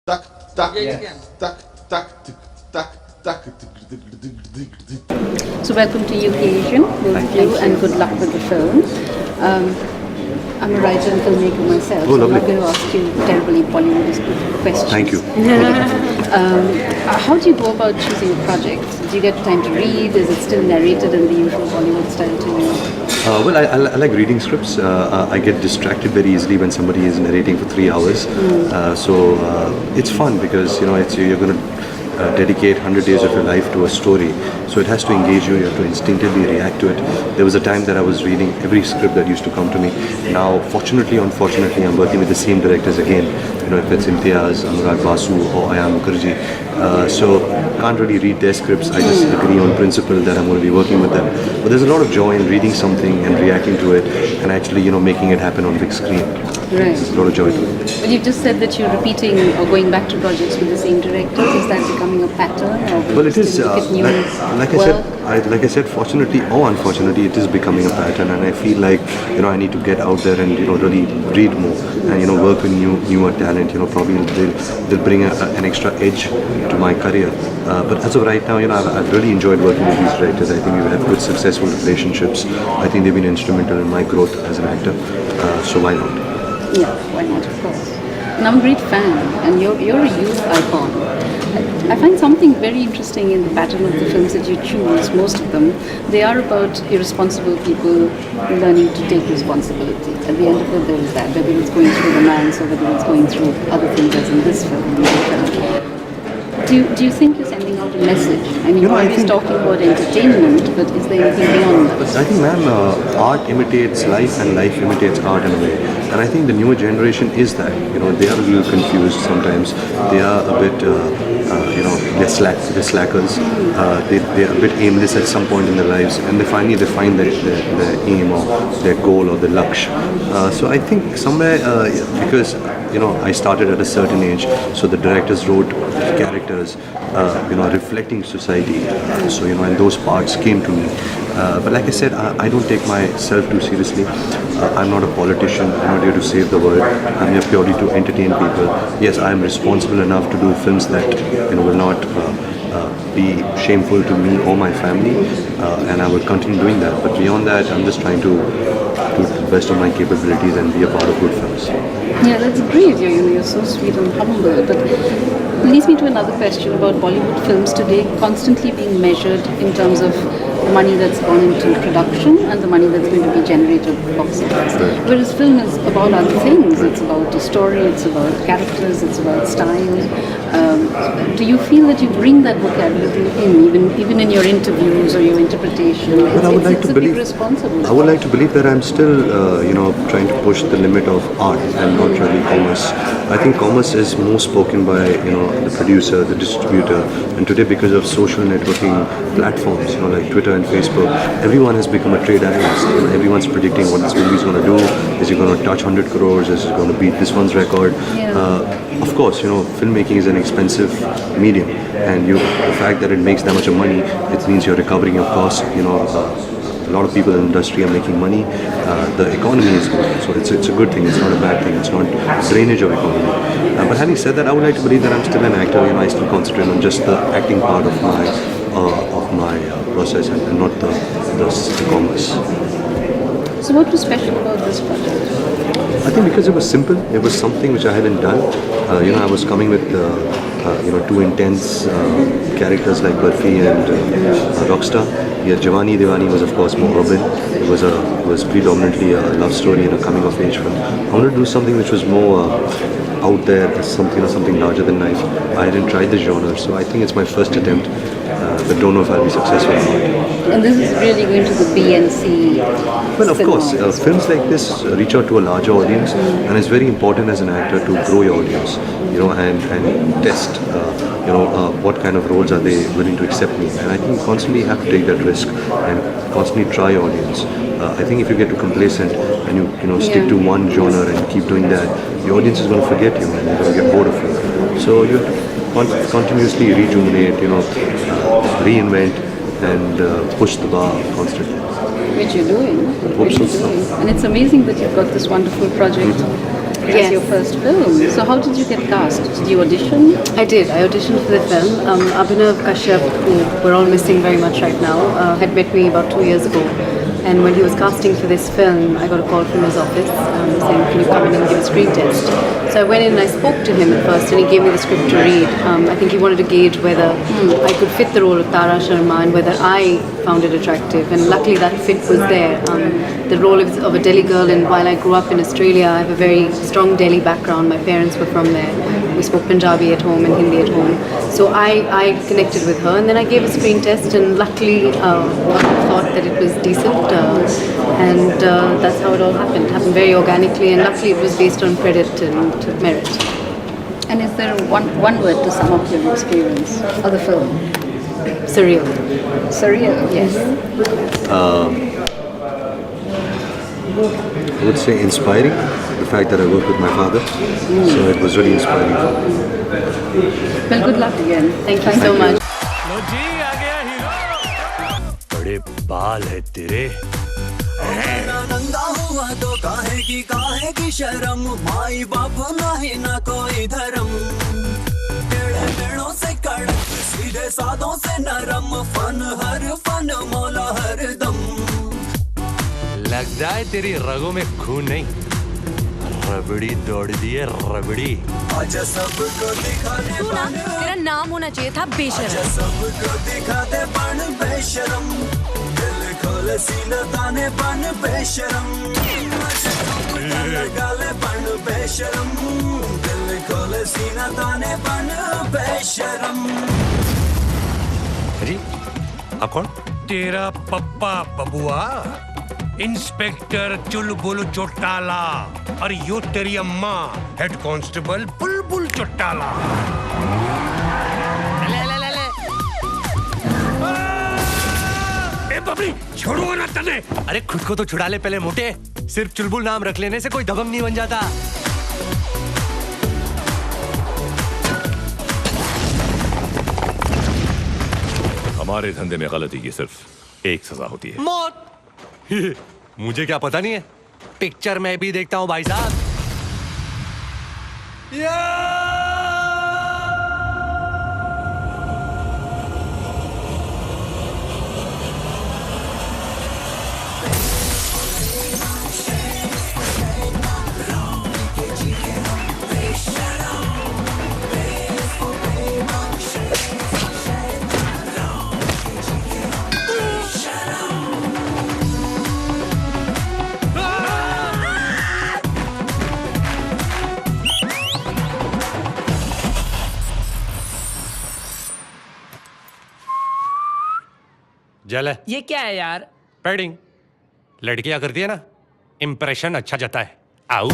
Tak, tak, Yeah. tak, tak, tak, tak, So welcome to UK Asian, both of you, and good luck with the film. I'm a writer and filmmaker myself, so I'm not going to ask you terribly Bollywood questions. Thank you. How do you go about choosing a project? Do you get time to read? Is it still narrated in the usual Bollywood style to you? Well, I like reading scripts. I get distracted very easily when somebody is narrating for 3 hours. So it's fun because you're going to dedicate 100 days of your life to a story. So it has to engage you. You have to instinctively react to it. There was a time that I was reading every script that used to come to me. Now, fortunately, unfortunately, I'm working with the same directors again. If it's Imtiaz, Anurag Basu, or Ayan Mukherjee. So can't really read their scripts. I just agree on principle that I'm going to be working with them. But there's a lot of joy in reading something and reacting to it, and actually, making it happen on big screen. Right. There's a lot of joy to it. But you've just said that you're repeating or going back to projects with the same directors. Is that becoming a pattern? Or Well, it is. look at new Like I said, fortunately or unfortunately, it is becoming a pattern, and I feel like I need to get out there and really read more and work with newer talent. Probably they'll bring an extra edge to my career. But as of right now, I've really enjoyed working with these directors. I think we've had good, successful relationships. I think they've been instrumental in my growth as an actor. So why not? Yeah, why not, of course. And I'm a great fan, and you're a youth icon. I find something very interesting in the pattern of the films that you choose. Most of them, they are about irresponsible people learning to take responsibility. At the end of it, there is that, whether it's going through romance or whether it's going through other things, as in this film. Do you think you're sending out a message? I mean, you're always talking about entertainment, but is there anything beyond that? I think, ma'am, art imitates life and life imitates art in a way. And I think the newer generation is that. They are a little confused sometimes. They are a bit, they're slackers. They're a bit aimless at some point in their lives, and they find their aim or their goal or their laksh. So I think somewhere, because I started at a certain age, so the directors wrote characters, reflecting society. So and those parts came to me. But like I said, I don't take myself too seriously. I'm not a politician. I'm not here to save the world. I'm here purely to entertain people. Yes, I am responsible enough to do films that will not be shameful to me or my family, and I will continue doing that. But beyond that, I'm just trying to do the best of my capabilities and be a part of good films. Yeah, that's great. You're so sweet and humble. But it leads me to another question about Bollywood films today constantly being measured in terms of the money that's gone into production and the money that's going to be generated at box office. Whereas film is about other things. It's about the story, it's about characters, it's about style. Do you feel that you bring that vocabulary in, even in your interviews or your interpretation? It's a big responsibility. I would like to believe that I'm still, trying to push the limit of art and not really commerce. I think commerce is more spoken by, the producer, the distributor, and today because of social networking platforms, like Twitter and Facebook, everyone has become a trade analyst. Everyone's predicting what this movie is going to do. Is it going to touch 100 crores? Is it going to beat this one's record? Of course, filmmaking is an expensive medium, and the fact that it makes that much of money, it means you're recovering your costs. A lot of people in the industry are making money. The economy is growing, so it's a good thing. It's not a bad thing. It's not drainage of economy. But having said that, I would like to believe that I'm still an actor. I still concentrate on just the acting part of my process and not the commerce. So what was special about this project? I think because it was simple. It was something which I hadn't done. I was coming with two intense characters like Barfi and Rockstar. Yeah, Jawani Diwani was of course more urban. It was predominantly a love story and a coming of age film. I wanted to do something which was more out there, something larger than life. I hadn't tried the genre, so I think it's my first attempt, but don't know if I'll be successful or not. And this is really going to the B and C. Well, of course, films like this reach out to a larger audience, and it's very important as an actor to grow your audience, and test, what kind of roles are they willing to accept me. And I think you constantly have to take that risk and constantly try your audience. I think if you get too complacent and you stick to one genre and keep doing that, the audience is going to forget you and they're going to get bored of you. So you have to continuously rejuvenate, reinvent, and push the bar constantly. Which you're doing. Hope so. And it's amazing that you've got this wonderful project as your first film. So how did you get cast? Did you audition? I did. I auditioned for the film. Abhinav Kashyap, who we're all missing very much right now, had met me about 2 years ago. And when he was casting for this film, I got a call from his office saying, can you come in and give a screen test? So I went in and I spoke to him at first and he gave me the script to read. I think he wanted to gauge whether I could fit the role of Tara Sharma and whether I found it attractive. And luckily that fit was there. The role of a Delhi girl, and while I grew up in Australia, I have a very strong Delhi background. My parents were from there. We spoke Punjabi at home and Hindi at home. So I connected with her and then I gave a screen test and luckily thought that it was decent. And that's how it all happened. It happened very organically and luckily it was based on credit and merit. And is there one word to sum up your experience of the film? Surreal. Surreal, yes. I would say inspiring, the fact that I worked with my father. So it was really inspiring for me. Well, good luck again. Thank you so much. बड़े बाल है तेरे नंगा हुआ तो काहे की शर्म माई बाप नहीं ना कोई धर्म टेढ़े मेढ़ों से कड़क सीधे सादों से नरम फन हर फन मौला हर दम लगता है तेरी रगों में खून नहीं रबड़ी दौड़ती है रबड़ी आज सबको दिखाने तू ना तेरा नाम होना चाहिए था बेशरम सबको दिखाते बन बेशरम दिल खोल सीना ताने बन बेशरम गाले बन बेशरम दिल खोल सीना ताने बन बेशरम जी आप कौन तेरा पप्पा बबुआ इंस्पेक्टर चुलबुल चौटाला और यो तेरी अम्मा हेड कांस्टेबल बुलबुल चौटाला ए बबली छोड़ो ना तने अरे खुद को तो छुड़ा ले पहले मोटे सिर्फ चुलबुल नाम रख लेने से कोई दबंग नहीं बन जाता हमारे धंधे में गलती की सिर्फ एक सजा होती है मौत मुझे क्या पता नहीं है पिक्चर मैं भी देखता हूँ भाई साहब जल है ये क्या है यार पैडिंग लड़कियां करती है ना इंप्रेशन अच्छा जाता है आओ